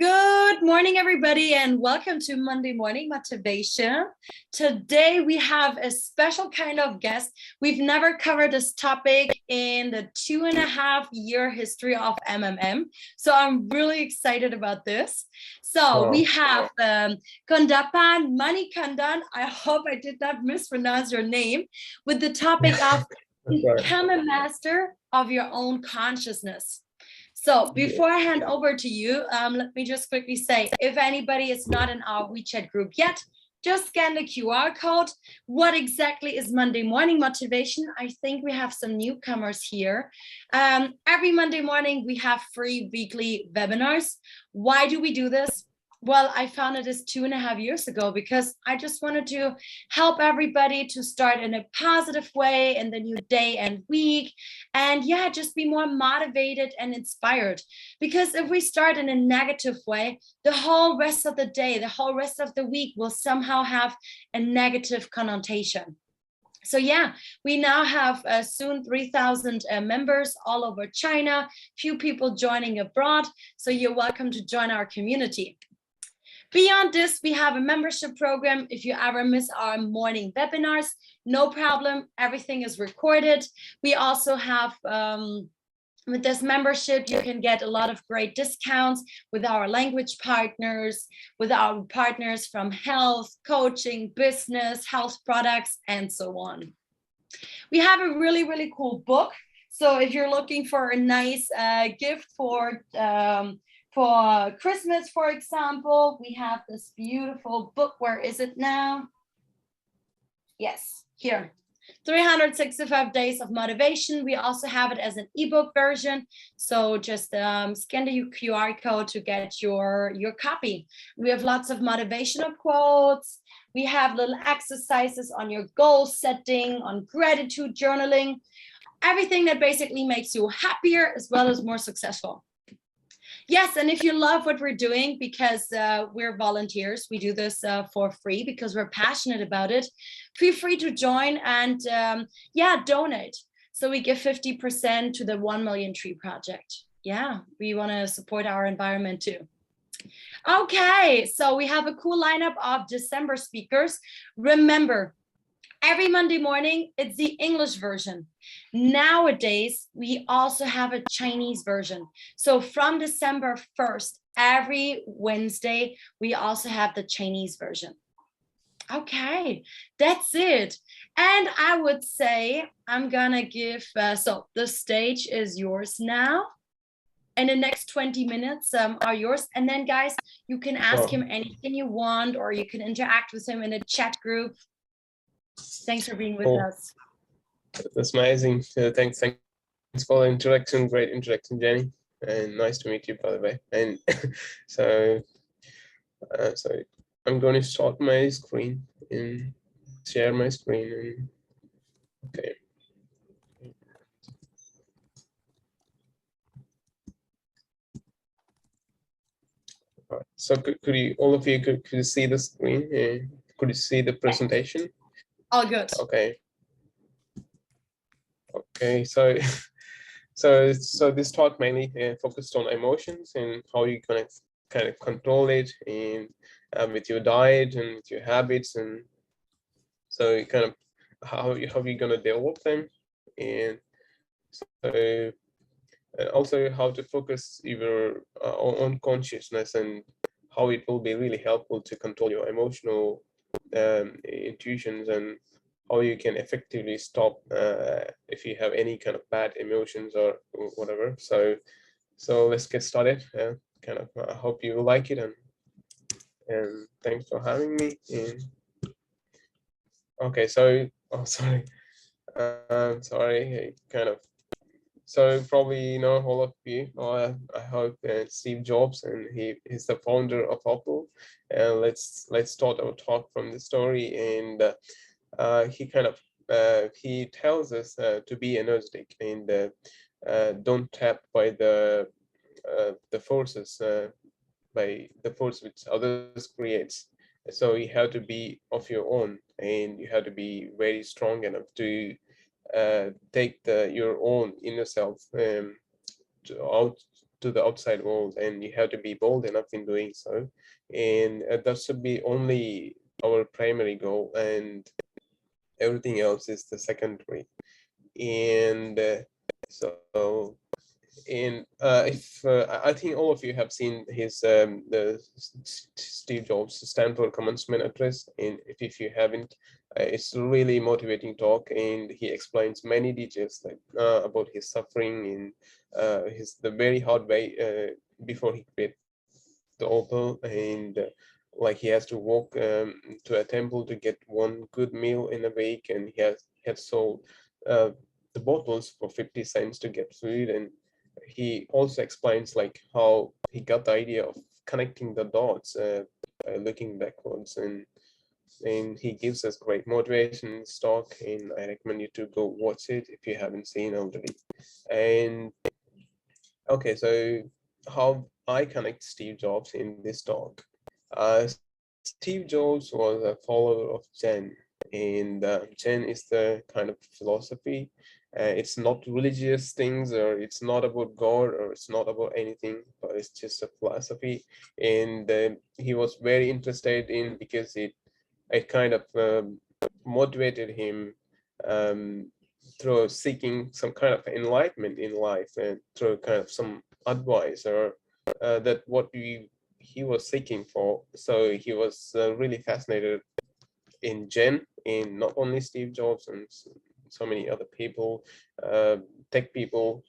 Good morning, everybody, and welcome to Monday Morning Motivation. Today, we have a special kind of guest. We've never covered this topic in the 2.5-year history of MMM, so I'm really excited about this. So we have Kondappan Manikandan. I hope I did not mispronounce your name, with the topic of become a master of your own consciousness. So before I hand over to you, let me just quickly say, if anybody is not in our WeChat group yet, just scan the QR code. What exactly is Monday Morning Motivation? I think we have some newcomers here. Every Monday morning, we have free weekly webinars. Why do we do this? Well, I founded this 2.5 years ago because I just wanted to help everybody to start in a positive way in the new day and week. And yeah, just be more motivated and inspired. Because if we start in a negative way, the whole rest of the day, the whole rest of the week will somehow have a negative connotation. So yeah, we now have soon 3,000 members all over China, few people joining abroad. So you're welcome to join our community. Beyond this, we have a membership program. If you ever miss our morning webinars, no problem. Everything is recorded. We also have, with this membership, you can get a lot of great discounts with our language partners, with our partners from health, coaching, business, health products, and so on. We have a really, really cool book. So if you're looking for a nice gift for Christmas, for example, we have this beautiful book. Where is it now? Yes, here. 365 Days of Motivation. We also have it as an ebook version. So just scan the QR code to get your copy. We have lots of motivational quotes. We have little exercises on your goal setting, on gratitude journaling, everything that basically makes you happier as well as more successful. Yes, and if you love what we're doing, because we're volunteers, we do this for free because we're passionate about it, feel free to join and donate. So we give 50% to the 1 Million Tree Project. Yeah, we want to support our environment too. Okay, so we have a cool lineup of December speakers. Remember, every Monday morning, it's the English version. Nowadays, we also have a Chinese version. So from December 1st, every Wednesday, we also have the Chinese version. Okay, that's it. And I would say I'm gonna give, so the stage is yours now. And the next 20 minutes are yours. And then guys, you can ask him anything you want, or you can interact with him in a chat group. Thanks for being with us. That's amazing. Thanks for the introduction. Great introduction, Jenny. And nice to meet you, by the way. And so I'm going to start my screen and share my screen. And, okay. All right. So could you, all of you, could you see the screen? Could you see the presentation? All good. Okay. Okay, so this talk mainly focused on emotions and how you can kind of control it, and with your diet and with your habits, and so you kind of how you're gonna develop them, and so also how to focus your on consciousness and how it will be really helpful to control your emotional intuitions, and how you can effectively stop if you have any kind of bad emotions or whatever. So let's get started. I hope you like it, and thanks for having me. And okay, so sorry, so probably you know all of you. I hope Steve Jobs, and he's the founder of Apple. And let's start our talk from the story. And he tells us to be energetic and don't tap by the forces, by the force which others creates. So you have to be of your own, and you have to be very strong enough to take your own inner self out to the outside world, and you have to be bold enough in doing so. And that should be only our primary goal, and everything else is the secondary. And so and if I think all of you have seen his Steve Jobs Stanford commencement address, and if you haven't, it's a really motivating talk, and he explains many details like about his suffering and the very hard way before he created the Opal, and like he has to walk to a temple to get one good meal in a week, and had sold uh, the bottles for 50 cents to get food. And he also explains like how he got the idea of connecting the dots by looking backwards, and he gives us great motivation in this talk, and I recommend you to go watch it if you haven't seen already. And okay, so how I connect Steve Jobs in this talk. Steve Jobs was a follower of Zen, and Zen is the kind of philosophy. It's not religious things, or it's not about God, or it's not about anything, but it's just a philosophy. And he was very interested in, because it kind of motivated him um, through seeking some kind of enlightenment in life, and through kind of some advice, or that what he was seeking for. So he was really fascinated in Jen, in not only Steve Jobs and so many other people, tech people.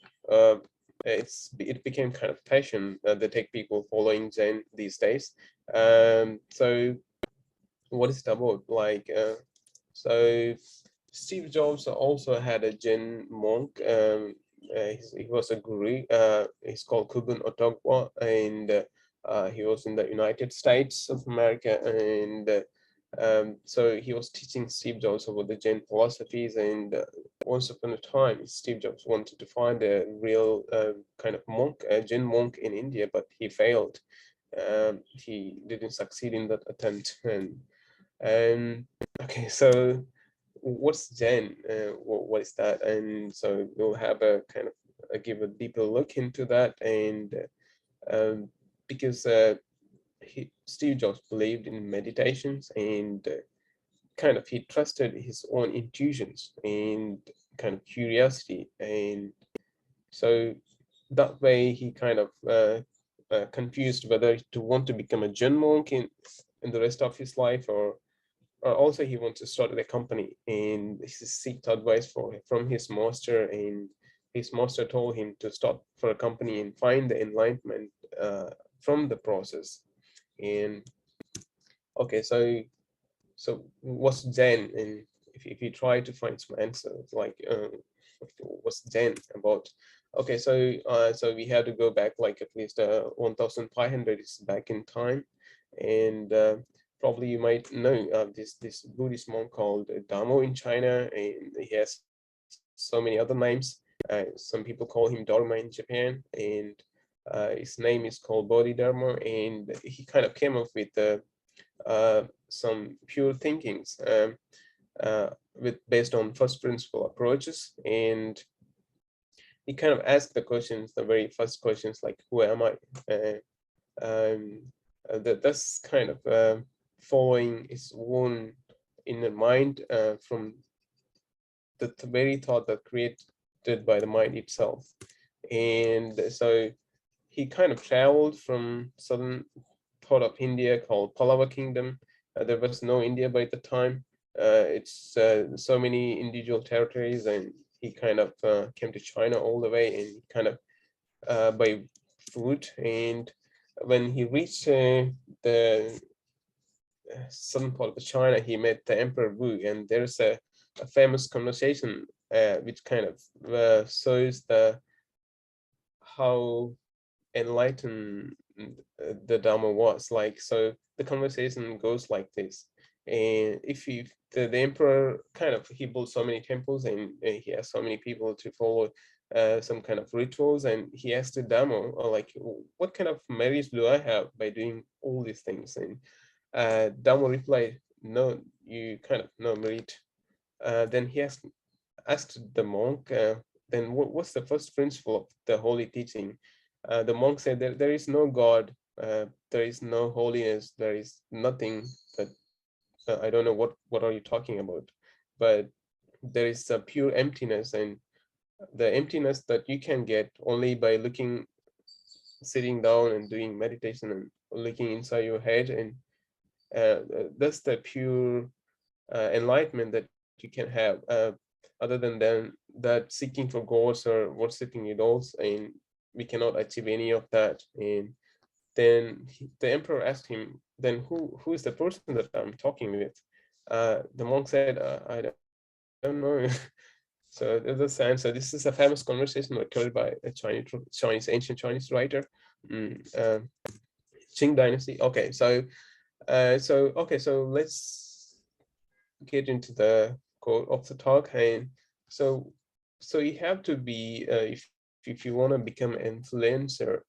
It became kind of passion, the tech people following Jen these days. So what is it about? Like, so Steve Jobs also had a Zen monk. He was a guru. He's called Kubun Otogwa, and he was in the United States of America. And so he was teaching Steve Jobs about the Zen philosophies. And once upon a time, Steve Jobs wanted to find a real kind of monk, a Zen monk in India, but he failed. He didn't succeed in that attempt. And okay, so what's Zen? What is that? And so we'll have a kind of give a deeper look into that. And um, because Steve Jobs believed in meditations, and kind of he trusted his own intuitions and kind of curiosity. And so that way he kind of confused whether to want to become a Zen monk in the rest of his life, or also he wants to start a company, and he seeked advice from his master, and his master told him to start for a company and find the enlightenment from the process. And okay, so what's Zen? And if you try to find some answers, like what's Zen about? Okay, so we had to go back like at least 1,500 years back in time. And probably you might know this Buddhist monk called Damo in China, and he has so many other names. Some people call him Dharma in Japan, and his name is called Bodhidharma, and he kind of came up with some pure thinkings with based on first principle approaches. And he kind of asked the questions, the very first questions, like who am I? That's kind of following his own inner mind from the very thought that created by the mind itself. And so he kind of traveled from southern part of India called Pallava Kingdom. There was no India by the time. It's so many individual territories, and he kind of came to China all the way, and kind of by foot. And when he reached the southern part of China, he met the Emperor Wu, and there's a famous conversation which kind of shows how enlightened the Dharma was. Like, so the conversation goes like this. And if you the emperor kind of he built so many temples, and he has so many people to follow some kind of rituals, and he asked the Dharma, like, what kind of merits do I have by doing all these things? And Dharma replied, no, you kind of no merit. Then he asked the monk, then what's the first principle of the holy teaching? The monk said that there is no God, there is no holiness, there is nothing that I don't know what are you talking about, but there is a pure emptiness, and the emptiness that you can get only by looking, sitting down and doing meditation and looking inside your head, and that's the pure enlightenment that you can have. Other than that, seeking for gods or worshipping idols, and we cannot achieve any of that. And then the emperor asked him, then who is the person that I'm talking with? The monk said, I don't know. So there's a sense. So this is a famous conversation recorded by a ancient Chinese writer, mm, uh, Qing Dynasty. Okay, so let's get into the core of the talk. And so you have to be, if you want to become an influencer,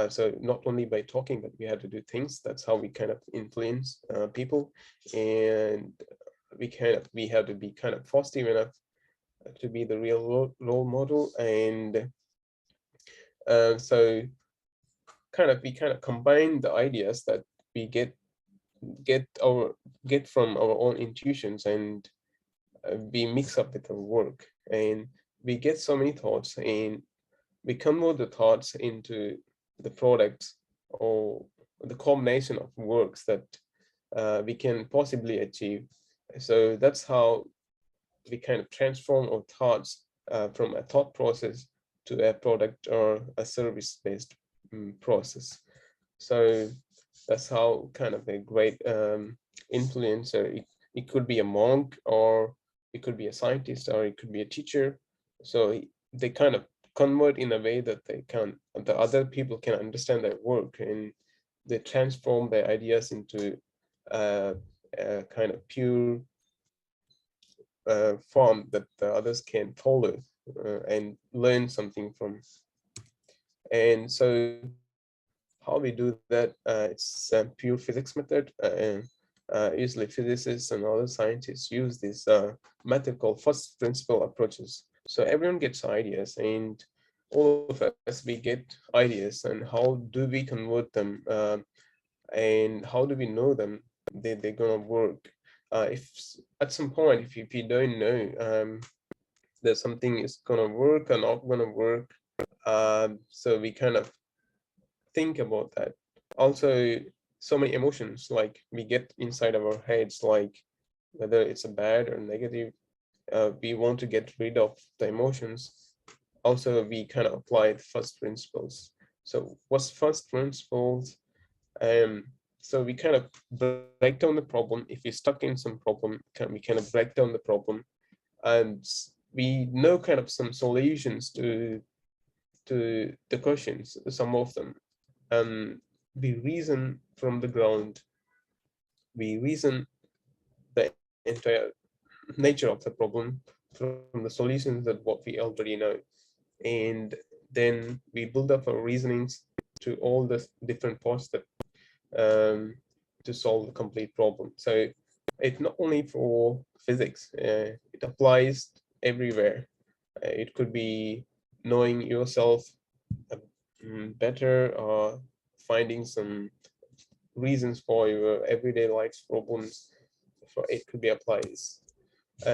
so not only by talking, but we have to do things. That's how we kind of influence people. And we have to be kind of positive enough to be the real role model. And so we kind of combine the ideas that we get our get from our own intuitions, and we mix up with our work, and we get so many thoughts, and we convert the thoughts into the products, or the combination of works that we can possibly achieve. So that's how we kind of transform our thoughts from a thought process to a product or a service based process. So that's how kind of a great influencer. It could be a monk, or it could be a scientist, or it could be a teacher. So they kind of convert in a way that the other people can understand their work, and they transform their ideas into a kind of pure form that the others can follow and learn something from. And so how we do that, it's a pure physics method. Usually physicists and other scientists use this method called first principle approaches. So everyone gets ideas, and all of us, we get ideas, and how do we convert them, and how do we know them, they're gonna work. If at some point, if you don't know that something is gonna work or not gonna work, so we kind of think about that. Also, so many emotions like we get inside of our heads, like whether it's a bad or negative, we want to get rid of the emotions. Also, we kind of apply the first principles. So what's first principles? um so we kind of break down the problem. If we're stuck in some problem, we kind of break down the problem, and we know kind of some solutions to the questions, some of them. We reason from the ground, we reason the entire nature of the problem from the solutions that what we already know. And then we build up our reasonings to all the different parts that to solve the complete problem. So it's not only for physics, it applies everywhere. It could be knowing yourself uh, better, or finding some reasons for your everyday life problems. For it could be applied.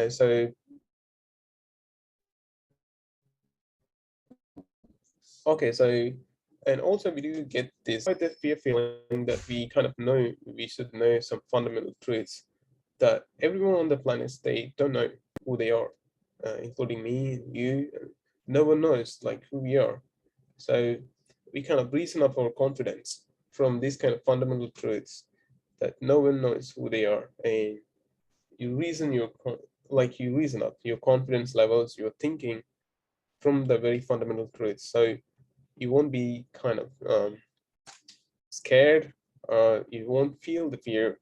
So okay, so and also we do get this quite the fear feeling that we kind of know we should know some fundamental truths that everyone on the planet, they don't know who they are, including me, you. No one knows like who we are. So we kind of reason up our confidence from these kind of fundamental truths that no one knows who they are, and you reason you reason up your confidence levels, your thinking from the very fundamental truths. So you won't be kind of scared. You won't feel the fear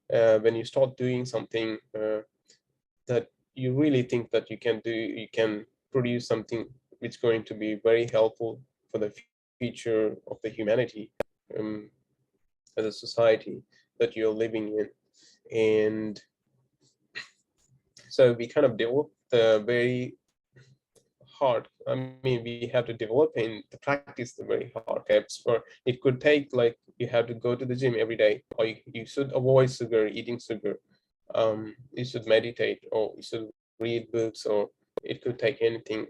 when you start doing something that you really think that you can do. You can produce something which is going to be very helpful for the future of the humanity, um, as a society that you're living in. And so we kind of develop the very hard. I mean, we have to develop in the practice the very hard habits. For it could take, like, you have to go to the gym every day, or you should avoid sugar, eating sugar. You should meditate, or you should read books, or it could take anything.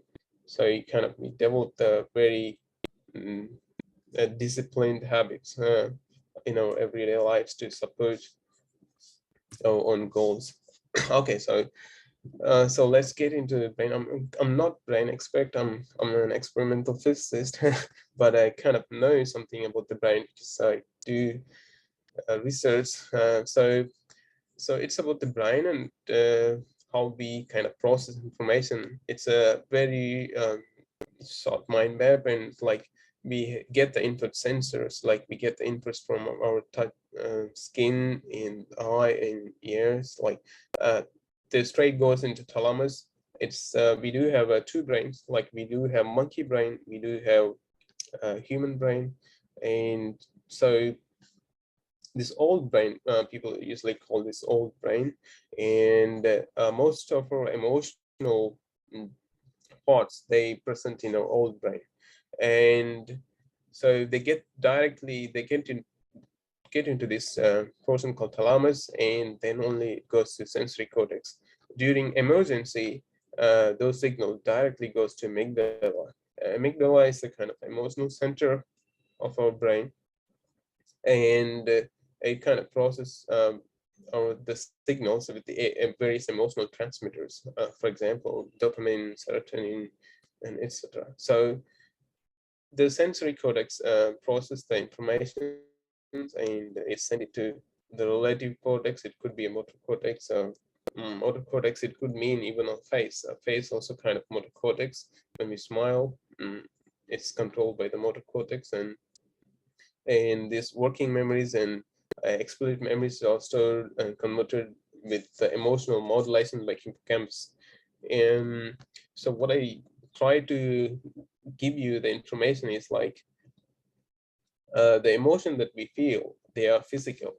So you kind of develop the very mm, disciplined habits in our everyday lives to support our own goals. Okay, so let's get into the brain. I'm not brain expert. I'm an experimental physicist, but I kind of know something about the brain because I do research. So it's about the brain and how we kind of process information. It's a very short mind map, and like we get the input sensors, like we get the inputs from our touch, skin and eye and ears, like the straight goes into thalamus. It's we do have two brains, like we do have monkey brain, we do have human brain. And so this old brain, people usually call this old brain, and most of our emotional mm, thoughts, they present in our old brain. And so they get into this portion called thalamus, and then only goes to sensory cortex. During emergency, those signals directly goes to amygdala. Amygdala is the kind of emotional center of our brain, and it kind of process the signals with the various emotional transmitters, for example, dopamine, serotonin, and etc. So the sensory cortex process the information, and it send it to the relative cortex. It could be a motor cortex. Motor cortex, it could mean even a face. A face also kind of motor cortex. When we smile, it's controlled by the motor cortex, and these working memories and explicit memories are stored and converted with the emotional modulation like hippocampus. And so what I try to give you the information is like the emotion that we feel, they are physical,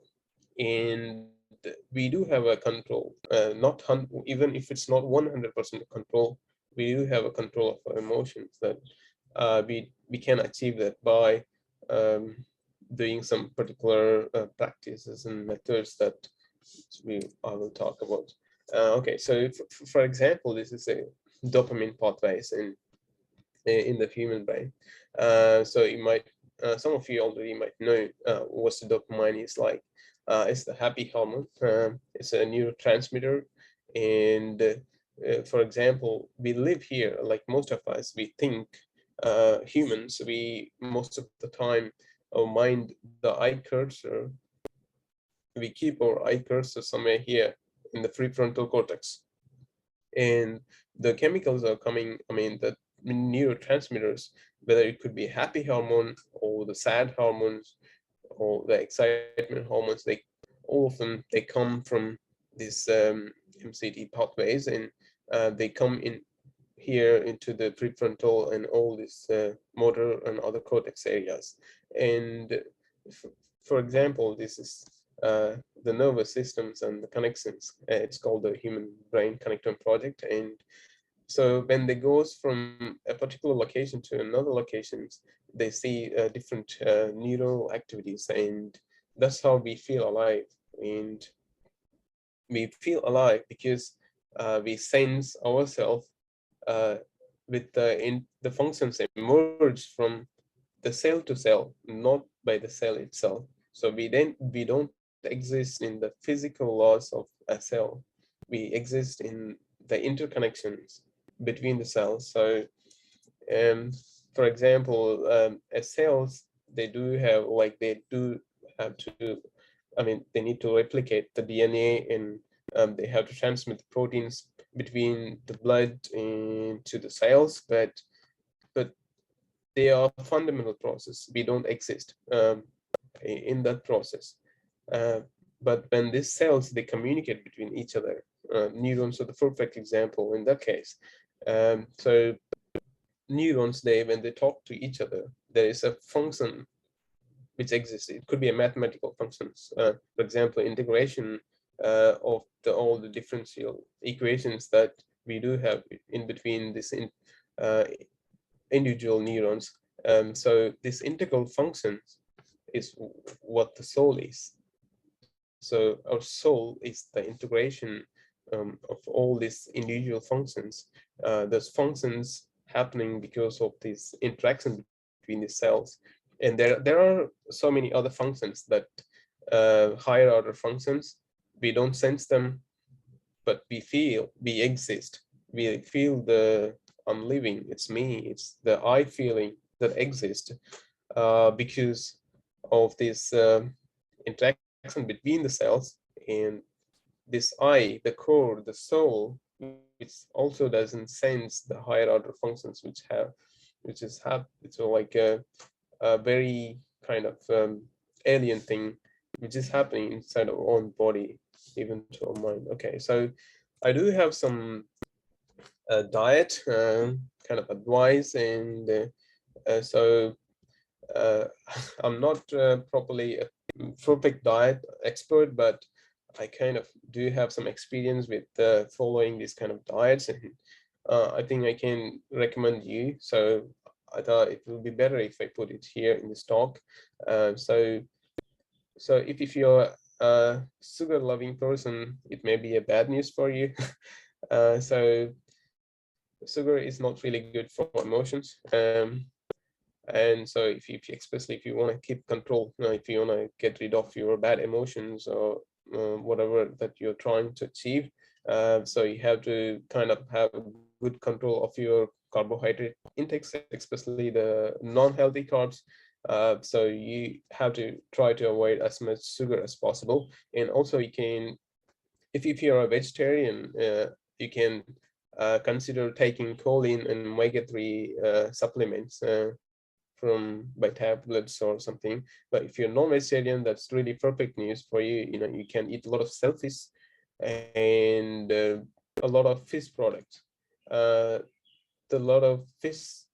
and we do have a control, not even if it's not 100% control, we do have a control of our emotions, that we can achieve that by um, doing some particular practices and methods that I will talk about. Okay, so for example, this is a dopamine pathways in the human brain. So you might, some of you already might know what the dopamine is like. It's the happy hormone. It's a neurotransmitter, and for example, we live here. Like most of us, we think humans. We most of the time, our mind, the eye cursor. We keep our eye cursor somewhere here in the prefrontal cortex, and the chemicals are coming, I mean the neurotransmitters, whether it could be happy hormone or the sad hormones or the excitement hormones, they all of them, they come from these MCT pathways, and they come in here into the prefrontal and all these motor and other cortex areas. And for example, this is the nervous systems and the connections. It's called the Human Brain Connectome Project. And so when they goes from a particular location to another locations, they see different neural activities, and that's how we feel alive. And we feel alive because we sense ourselves with the functions emerge from the cell to cell, not by the cell itself. So we don't exist in the physical laws of a cell. We exist in the interconnections between the cells. So for example, as cells, they do have to, I mean, they need to replicate the DNA, and they have to transmit the proteins between the blood into the cells, but they are a fundamental process. We don't exist in that process. Uh, but when these cells, they communicate between each other, neurons are the perfect example in that case. So neurons, when they talk to each other, there is a function which exists. It could be a mathematical functions. For example, integration of all the differential equations that we do have in between this uh, individual neurons. So this integral function is what the soul is. So our soul is the integration of all these individual functions. Those functions happening because of this interaction between the cells. And there are so many other functions that higher order functions, we don't sense them, but we exist. We feel I'm living, it's me, it's the I feeling that exists because of this interaction between the cells. And this I, the core, the soul, which also doesn't sense the higher order functions, it's like a very kind of alien thing which is happening inside our own body, even to our mind. Okay, so I do have some diet kind of advice, and so uh, I'm not properly a perfect diet expert, but I kind of do have some experience with following these kind of diets, and I think I can recommend you. So I thought it will be better if I put it here in this talk. So if you're a sugar loving person, it may be a bad news for you. So sugar is not really good for emotions. And so especially if you want to keep control, if you want to get rid of your bad emotions or whatever that you're trying to achieve, so you have to kind of have good control of your carbohydrate intakes, especially the non-healthy carbs. So you have to try to avoid as much sugar as possible. And also you can, if you're a vegetarian, you can consider taking choline and omega-3 supplements from by tablets or something. But if you're non-vegetarian, that's really perfect news for you. You know, you can eat a lot of shellfish and a lot of fish products. Uh, the lot of fish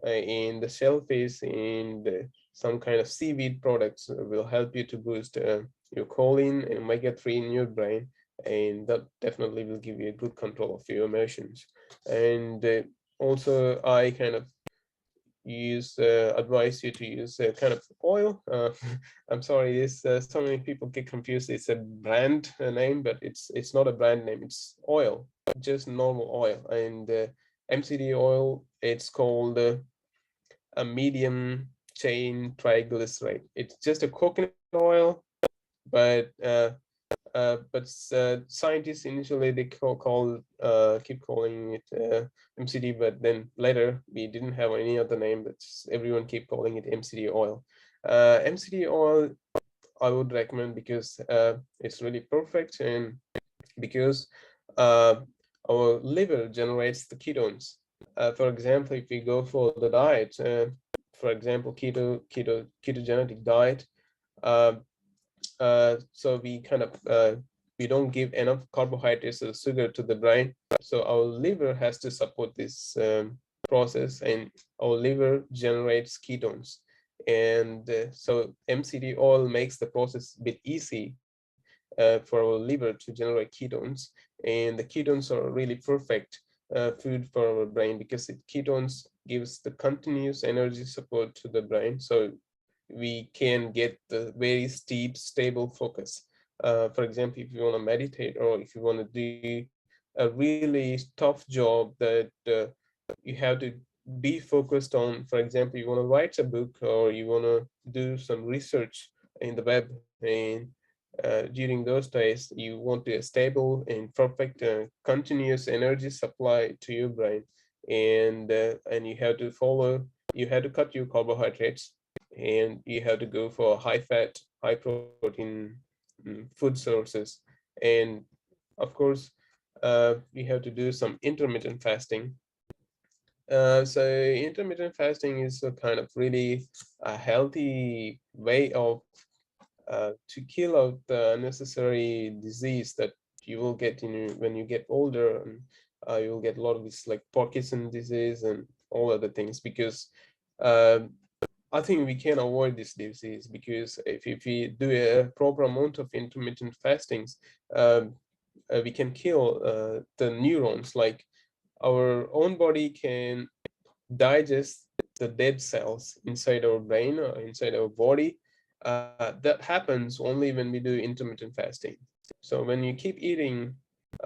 in the shellfish and some kind of seaweed products will help you to boost your choline and omega-3 in your brain, and that definitely will give you a good control of your emotions. And also I kind of advise you to use a kind of oil. I'm sorry, this so many people get confused. It's a brand name, but it's not a brand name. It's oil, just normal oil. And MCT oil, it's called a medium chain triglyceride. It's just a coconut oil, but scientists initially they keep calling it MCT, but then later we didn't have any other name. That's everyone keep calling it MCT oil. MCT oil I would recommend because it's really perfect, and because uh, our liver generates the ketones. For example, if we go for the diet, for example, ketogenic diet, uh, so we kind of we don't give enough carbohydrates or sugar to the brain, so our liver has to support this process, and our liver generates ketones. And so MCT oil makes the process a bit easy for our liver to generate ketones, and the ketones are really perfect food for our brain, because ketones gives the continuous energy support to the brain, so we can get the very steep, stable focus. For example, if you want to meditate, or if you want to do a really tough job that you have to be focused on. For example, you want to write a book, or you want to do some research in the web, and during those days, you want a stable and perfect continuous energy supply to your brain, and you have to cut your carbohydrates, and you have to go for high fat, high protein food sources. And of course, you have to do some intermittent fasting. So intermittent fasting is a kind of really a healthy way of to kill out the unnecessary disease that you will get when you get older, and you will get a lot of this like Parkinson disease and all other things, because um, I think we can avoid this disease, because if we do a proper amount of intermittent fastings, we can kill the neurons. Like our own body can digest the dead cells inside our brain or inside our body. That happens only when we do intermittent fasting. So when you keep eating,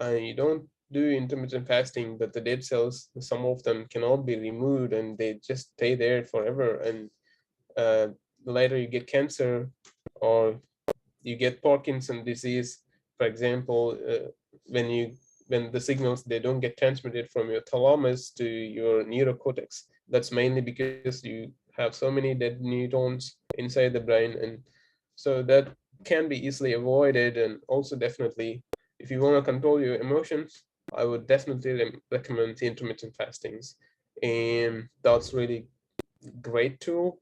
you don't do intermittent fasting, but the dead cells, some of them cannot be removed and they just stay there forever. And uh, later you get cancer or you get Parkinson disease, for example, when the signals they don't get transmitted from your thalamus to your neurocortex. That's mainly because you have so many dead neurons inside the brain, and so that can be easily avoided. And also, definitely, if you want to control your emotions, I would definitely recommend the intermittent fastings, and that's really great tool,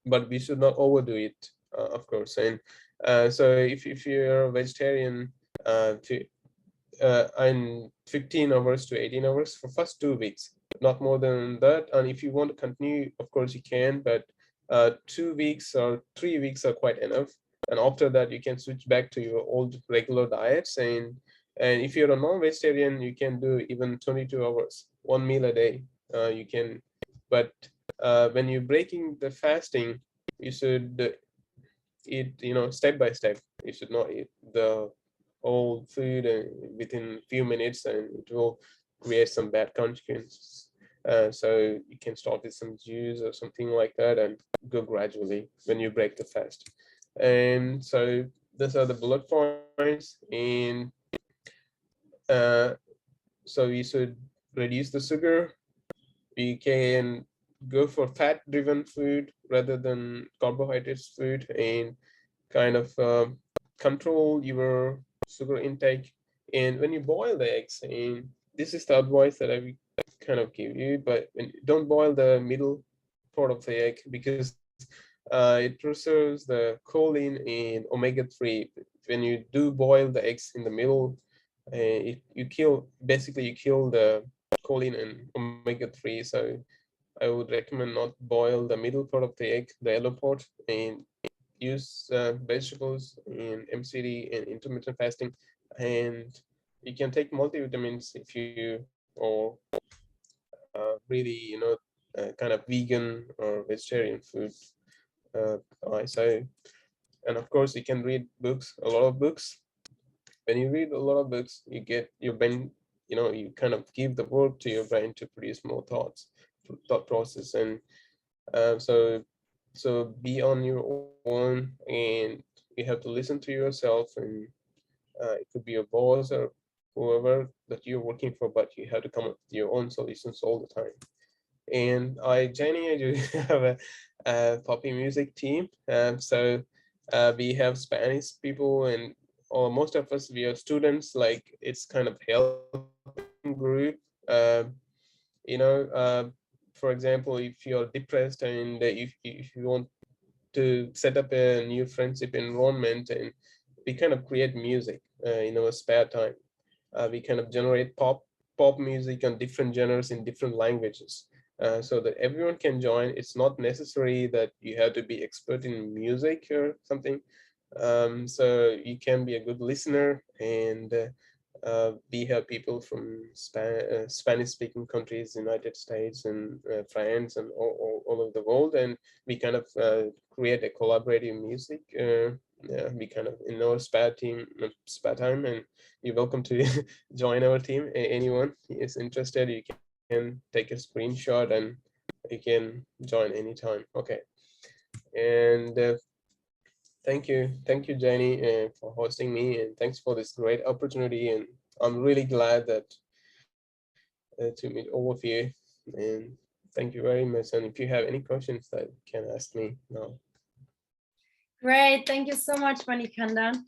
but we should not overdo it, of course. And so if you're a vegetarian, to in 15 hours to 18 hours for first 2 weeks, not more than that. And if you want to continue, of course you can, but 2 weeks or 3 weeks are quite enough. And after that, you can switch back to your old regular diets. And if you're a non-vegetarian, you can do even 22 hours, one meal a day. You can, but when you're breaking the fasting, you should eat, step by step. You should not eat the whole food within a few minutes, and it will create some bad consequences. So you can start with some juice or something like that and go gradually when you break the fast. And so those are the bullet points. And uh, so you should reduce the sugar. You can go for fat-driven food rather than carbohydrates food, and kind of control your sugar intake. And when you boil the eggs, and this is the advice that I will kind of give you, but don't boil the middle part of the egg, because it preserves the choline and omega-3. When you do boil the eggs in the middle, basically you kill the choline and omega-3. So I would recommend not boil the middle part of the egg, the yellow part, and use vegetables in MCD and intermittent fasting. And you can take multivitamins if you or really, kind of vegan or vegetarian food. I say, and of course, you can read books, a lot of books. When you read a lot of books, you get your brain, you kind of give the work to your brain to produce more thought process. And so be on your own, and you have to listen to yourself. And it could be your boss or whoever that you're working for, but you have to come up with your own solutions all the time. And Jenny, I do have a poppy music team. So we have Spanish people, and or most of us, we are students. Like, it's kind of helping group. For example, if you're depressed, and if you want to set up a new friendship environment, and we kind of create music in our spare time. We kind of generate pop music on different genres in different languages, so that everyone can join. It's not necessary that you have to be expert in music or something. So you can be a good listener. And we have people from Spanish-speaking countries, United States and France, and all over the world. And we kind of create a collaborative music. Yeah, we kind of in our spare time, and you're welcome to join our team. Anyone is interested, you can take a screenshot and you can join anytime. Okay. And thank you, Jenny, for hosting me, and thanks for this great opportunity. And I'm really glad that to meet all of you. And thank you very much. And if you have any questions, that you can ask me now. Great. Thank you so much, Manikandan.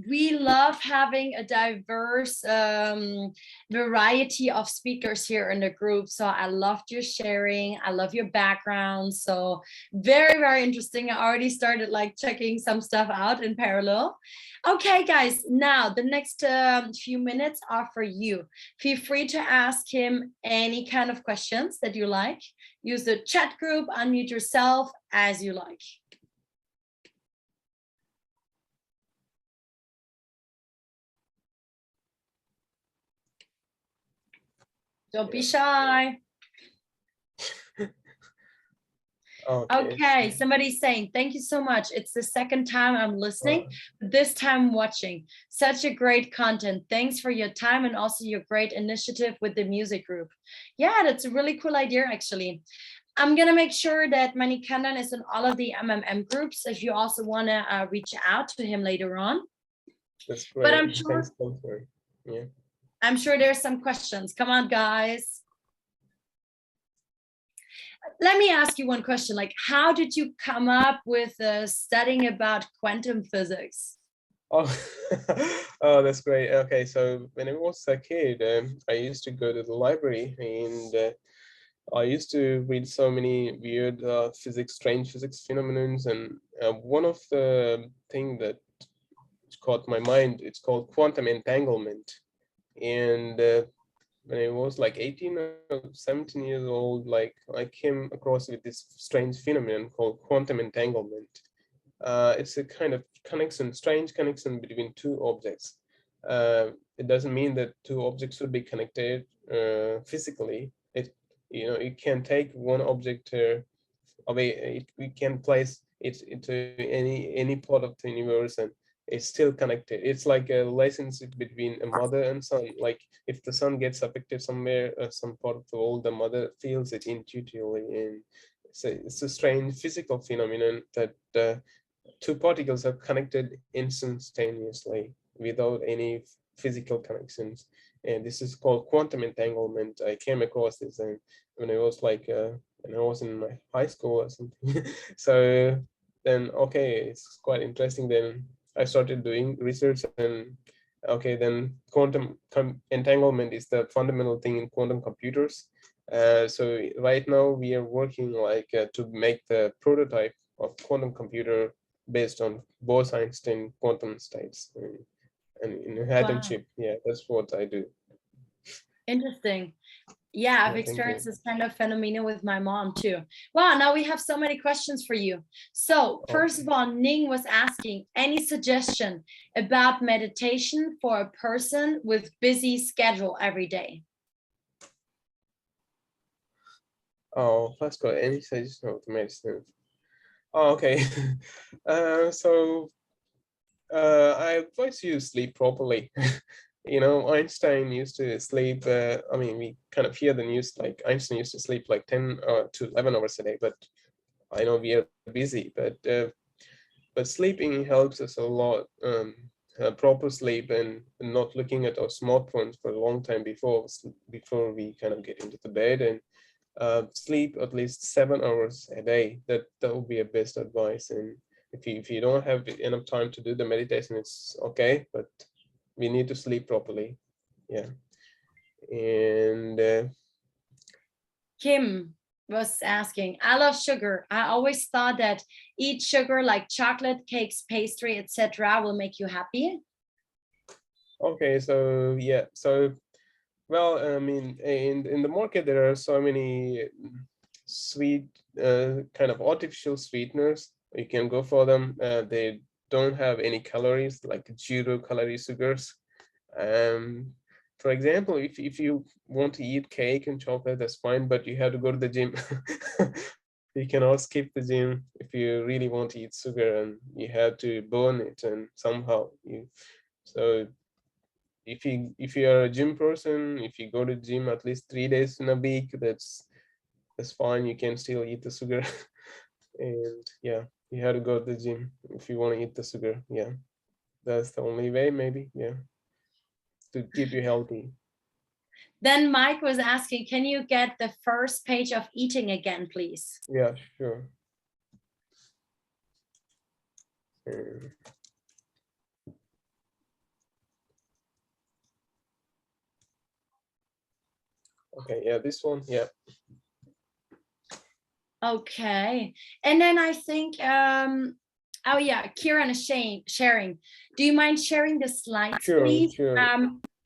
We love having a diverse variety of speakers here in the group. So I loved your sharing. I love your background. So very, very interesting. I already started like checking some stuff out in parallel. Okay, guys, now the next few minutes are for you. Feel free to ask him any kind of questions that you like. Use the chat group, unmute yourself as you like. Don't be shy. Okay. Okay, somebody's saying, thank you so much. It's the second time I'm listening, Uh, this time watching. Such a great content. Thanks for your time and also your great initiative with the music group. Yeah, that's a really cool idea, actually. I'm going to make sure that Manikandan is in all of the MMM groups if you also want to reach out to him later on. that's But great. Thanks, for yeah. I'm sure there's some questions. Come on, guys. Let me ask you one question. Like, how did you come up with studying about quantum physics? Oh, oh, that's great. Okay, so when I was a kid, I used to go to the library, and I used to read so many weird strange physics phenomenons, and one of the thing that caught my mind, it's called quantum entanglement. And when I was like 18 or 17 years old, like I came across with this strange phenomenon called quantum entanglement. It's a kind of connection, strange connection between two objects. It doesn't mean that two objects should be connected physically. You can take one object away. We can place it into any part of the universe, and it's still connected. It's like a relationship between a mother and son. Like if the son gets affected somewhere, some part of the world, the mother feels it intuitively, and it's a strange physical phenomenon that two particles are connected instantaneously without any physical connections. And this is called quantum entanglement. I came across this when I was like when I was in my high school or something. So then, okay, it's quite interesting. Then I started doing research, and okay, then entanglement is the fundamental thing in quantum computers. So right now we are working like to make the prototype of quantum computer based on Bose-Einstein quantum states and in a atom Wow, chip. Yeah, that's what I do. interesting. Yeah, I've Yeah, thank experienced you. this kind of phenomenon with my mom too. Wow, now we have so many questions for you. So first Okay. of all, Ning was asking any suggestion about meditation for a person with busy schedule every day? Oh, let's go. Any suggestion of the medicine? Oh, okay. So I advise you to sleep properly. Einstein used to sleep. I mean, we kind of hear the news like Einstein used to sleep like 10 to 11 hours a day, but I know we are busy, but sleeping helps us a lot. Proper sleep and not looking at our smartphones for a long time before we kind of get into the bed, and sleep at least 7 hours a day. That would be a best advice. And if you don't have enough time to do the meditation, it's okay, but we need to sleep properly. Yeah. And Kim was asking, I love sugar. I always thought that eat sugar like chocolate, cakes, pastry, etc. will make you happy. okay, so yeah, so well, I mean, in the market there are so many sweet kind of artificial sweeteners. You can go for them. They don't have any calories, like 0 calorie sugars. Um, for example, if you want to eat cake and chocolate, that's fine, but you have to go to the gym. You cannot skip the gym if you really want to eat sugar, and you have to burn it, and somehow you. So if you are a gym person, if you go to gym at least 3 days in a week, that's fine. You can still eat the sugar, and yeah, you have to go to the gym if you want to eat the sugar. Yeah, that's the only way, maybe. Yeah, to keep you healthy. Then Mike was asking, can you get the first page of eating again, please? Yeah, sure. Uh, okay, yeah, this one. Yeah, Okay. And then I think, oh yeah, Kieran is sharing. Do you mind sharing the slides, sure, please? sure,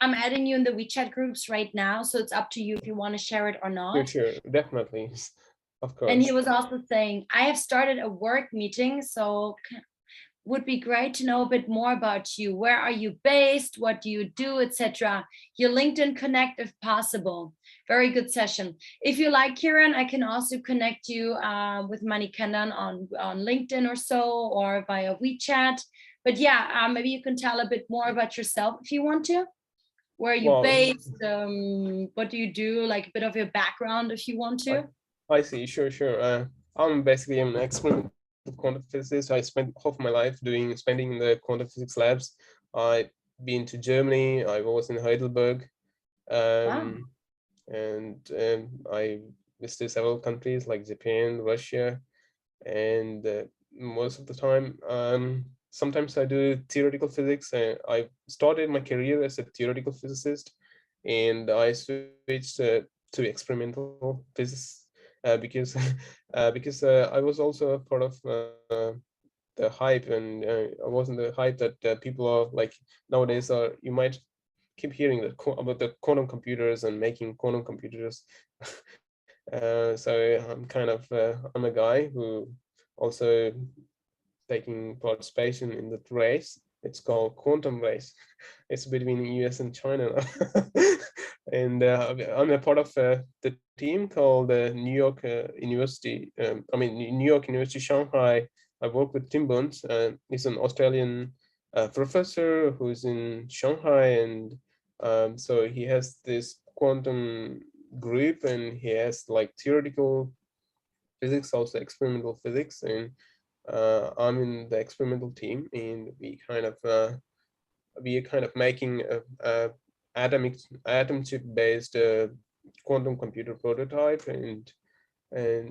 I'm adding you in the WeChat groups right now, so it's up to you if you want to share it or sure, not. sure, definitely, of And he course. was also saying, I have started a work meeting, so would be great to know a bit more about you. Where are you based? What do you do, etc.? Your LinkedIn connect if possible. very good session. If you like, Kieran, I can also connect you with Manikandan on LinkedIn or so, or via WeChat. But yeah, maybe you can tell a bit more about yourself if you want to. Where are you Well, based? What do you do? Like a bit of your background if you want to. I see. Sure. I'm basically an experimental quantum physicist. I spent half my life spending in the quantum physics labs. I've been to Germany. I was in Heidelberg, Wow. and I visited several countries like Japan, Russia, and most of the time, sometimes I do theoretical physics. I started my career as a theoretical physicist, and I switched to experimental physics because I was also a part of the hype, and I wasn't the hype that people are like nowadays. You might keep hearing that about the quantum computers and making quantum computers. So I'm a guy who also taking participation in the race. It's called quantum race. It's between US and China now. And I'm a part of the team called New York University. New York University Shanghai. I work with Tim Burns. He's an Australian professor who's in Shanghai, and so he has this quantum group, and he has like theoretical physics, also experimental physics, and I'm in the experimental team, and we are kind of making a atom chip based quantum computer prototype, and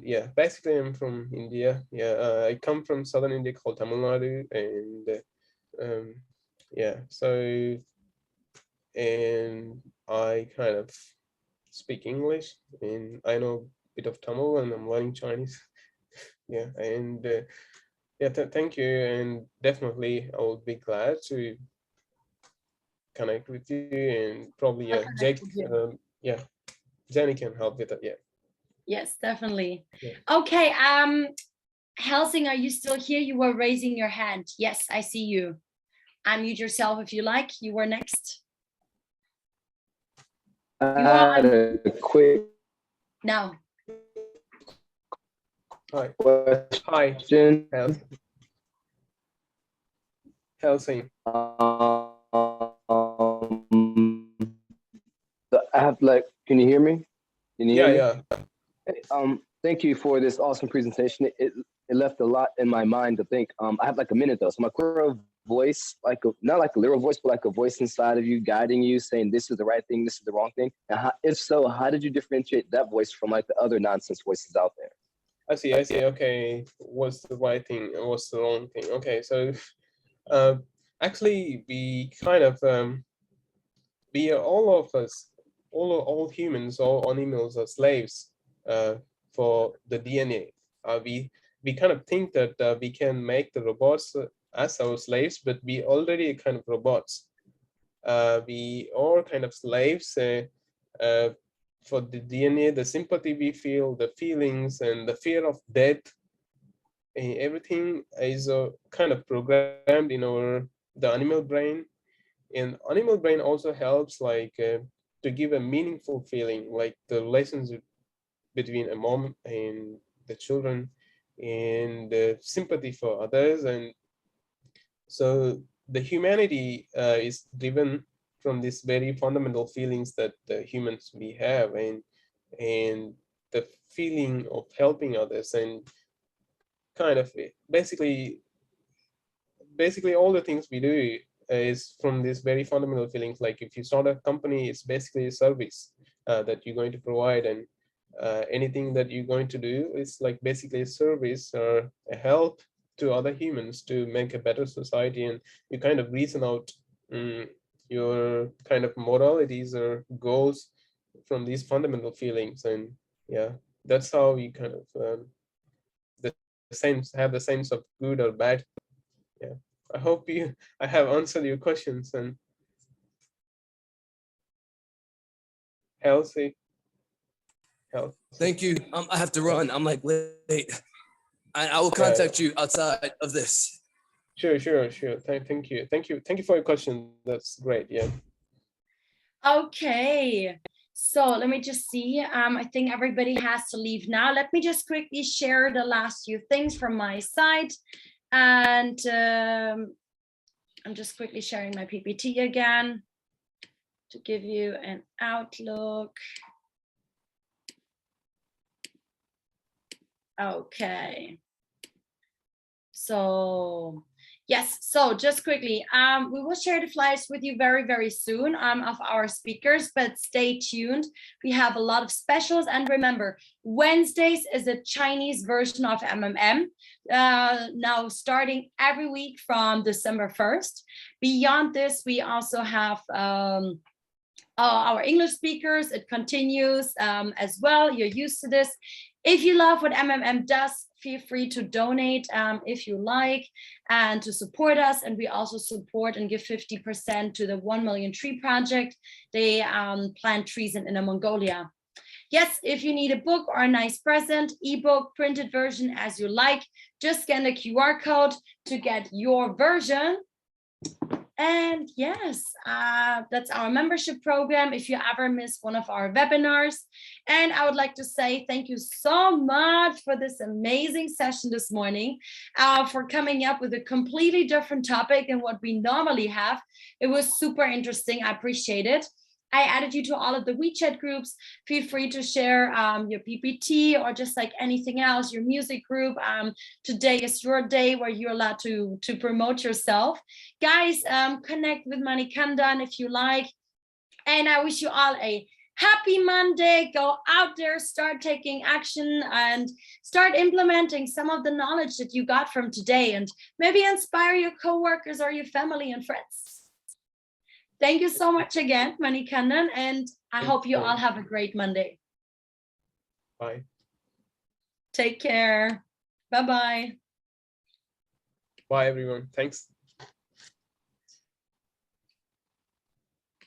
yeah, basically I'm from India. Yeah, I come from southern India called Tamil Nadu, and um, yeah, so and I kind of speak English, and I know a bit of Tamil, and I'm learning Chinese. Yeah, and yeah, thank you, and definitely I will be glad to connect with you, and probably I'll yeah, connect Jake, with you. yeah, Jenny can help with it. Yeah, Yes, definitely. yeah. Okay. Helsing, are you still here? You were raising your hand. Yes, I see you. Unmute yourself if you like. You were next. You are had a quick now. Hi, question. Helsing. I have like, can you hear me? Can you Yeah, hear me? yeah. Thank you for this awesome presentation. It left a lot in my mind to think. I have like a minute though, so my core voice, not like a literal voice, but like a voice inside of you guiding you, saying this is the right thing, this is the wrong thing. And if so, how did you differentiate that voice from like the other nonsense voices out there? I see. Okay, what's the right thing and what's the wrong thing? Okay, so actually, we are all of us, all humans, all animals are slaves for the DNA. We kind of think that we can make the robots as our slaves, but we already kind of robots. We are kind of slaves uh, for the DNA, the sympathy we feel, the feelings, and the fear of death. Everything is kind of programmed in the animal brain, and animal brain also helps to give a meaningful feeling, like the relationship between a mom and the children, and the sympathy for others. And so the humanity is driven from these very fundamental feelings that the humans we have, and the feeling of helping others, and kind of basically all the things we do is from these very fundamental feelings. Like if you start a company, it's basically a service that you're going to provide, and anything that you're going to do is like basically a service or a help to other humans to make a better society. And you kind of reason out your kind of moralities or goals from these fundamental feelings. And yeah, that's how you kind of the have the sense of good or bad. Yeah, I hope I have answered your questions. And healthy health. Thank you. I have to run. I'm like late. I will Yeah, contact you outside of this. sure. Thank you for your question. That's great. Yeah. Okay. So let me just see. I think everybody has to leave now. Let me just quickly share the last few things from my side. And I'm just quickly sharing my PPT again to give you an outlook. Okay. So yes, so just quickly, we will share the flyers with you very, very soon of our speakers, but stay tuned. We have a lot of specials. And remember, Wednesdays is a Chinese version of MMM, now starting every week from December 1st. Beyond this, we also have our English speakers. It continues as well. You're used to this. If you love what MMM does, feel free to donate if you like and to support us. And we also support and give 50% to the 1 Million Tree Project. They plant trees in Inner Mongolia. Yes, if you need a book or a nice present, ebook, printed version as you like, just scan the QR code to get your version. And yes, that's our membership program if you ever miss one of our webinars. And I would like to say thank you so much for this amazing session this morning, for coming up with a completely different topic than what we normally have. It was super interesting. I appreciate it. I added you to all of the WeChat groups. Feel free to share your PPT or just like anything else, your music group. Today is your day where you're allowed to promote yourself. Guys, connect with Manikandan if you like. And I wish you all a happy Monday. Go out there, start taking action and start implementing some of the knowledge that you got from today, and maybe inspire your coworkers or your family and friends. Thank you so much again, Manikandan, and I hope you all have a great Monday. Bye. Take care. Bye-bye. Bye, everyone. Thanks.